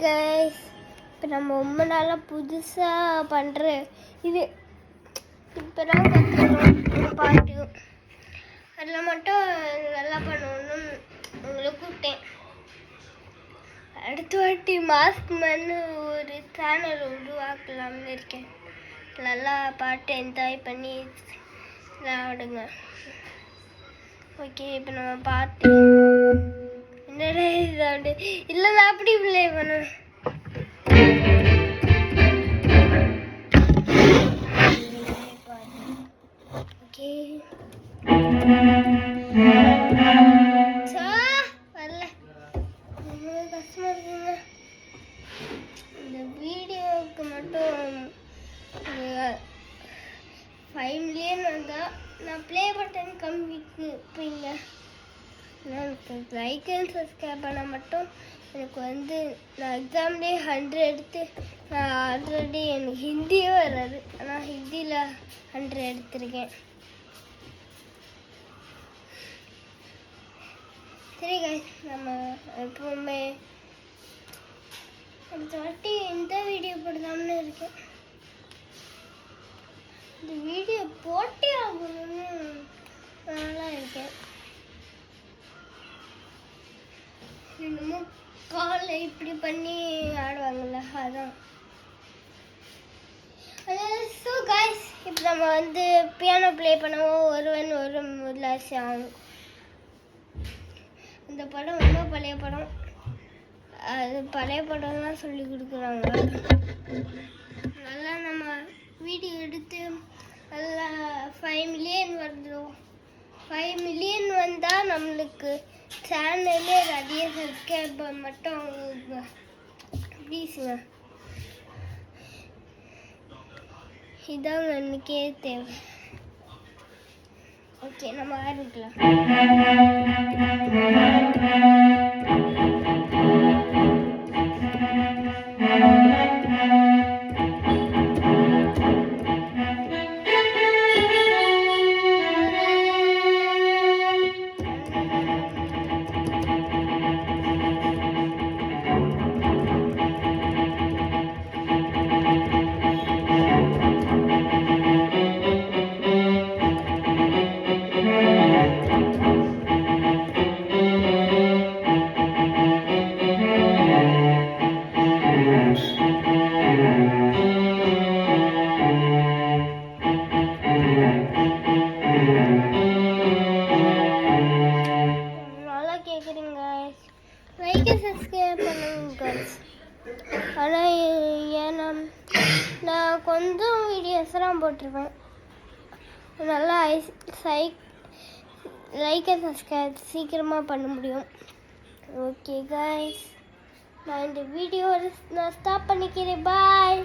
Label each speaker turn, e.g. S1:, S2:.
S1: Guys, இப்போ நம்ம ரொம்ப நாளாக புதுசாக பண்ணுற இது இப்போ தான் கற்றுக்கணும் பாட்டு. அதில் மட்டும் நல்லா பண்ணணும்னு உங்களை கூப்பிட்டேன். அடுத்த வாட்டி மாஸ்க் மண்ணு ஒரு சேனல் உருவாக்கலாம்னு இருக்கேன். நல்லா பாட்டு என்ஜாய் பண்ணி விளையாடுங்க. ஓகே, இப்போ நம்ம பாட்டு என்னடா இது இல்லை, நான் அப்படி பிள்ளை பண்ணுவேன். ஓகே, வரல, கஷ்டமா இருக்குங்க. இந்த வீடியோவுக்கு மட்டும் 5 மில்லியன் வந்தால் நான் ப்ளே பட்டன் காமிப்பீங்க. எனக்கு லைக் அண்ட் சப்ஸ்கிரைப் பண்ண மட்டும் எனக்கு நான் எக்ஸாம்லேயே 100 எடுத்து நான் ஆல்ரெடி எனக்கு ஹிந்தியே வராது, ஆனால் ஹிந்தியில் 100 எடுத்திருக்கேன். சரி கைஸ், நம்ம எப்பவுமே அடுத்த வாட்டி இந்த வீடியோ போடலாம்னு இருக்கேன். இந்த வீடியோ போட்டே ஆகணும்னு நல்லா இருக்கேன். இன்னமும் காலை இப்படி பண்ணி ஆடுவாங்கல்ல, அதான். ஸோ கைஸ், இப்போ நம்ம பியானோ ப்ளே பண்ணவும் ஒருவன் ஒரு முதலாசி ஆகும். அந்த படம் ரொம்ப பழைய படம். அது பழைய படம்லாம் சொல்லி கொடுக்குறாங்க. நல்லா நம்ம வீடியோ எடுத்து நல்லா 5 மில்லியன் வந்துடும். 5 மில்லியன் வந்தால் நம்மளுக்கு சேனல்லே நிறைய சப்ஸ்கிரைபர் மட்டும் ப்ளீஸுங்க. இதான் எனக்கே தேவை. ஓகே, நம்ம ஆரம்பிக்கலாம். சப்ஸ்கிரைப் பண்ணுங்க கைஸ். ஆனால் ஏன்னா நான் கொஞ்சம் வீடியோஸ்லாம் போட்டிருப்பேன். நல்லா லைக் அண்ட் சப்ஸ்கிரைப் சீக்கிரமாக பண்ண முடியும். ஓகே கைஸ், நான் இந்த வீடியோ நான் ஸ்டாப் பண்ணிக்கிறேன். பாய்.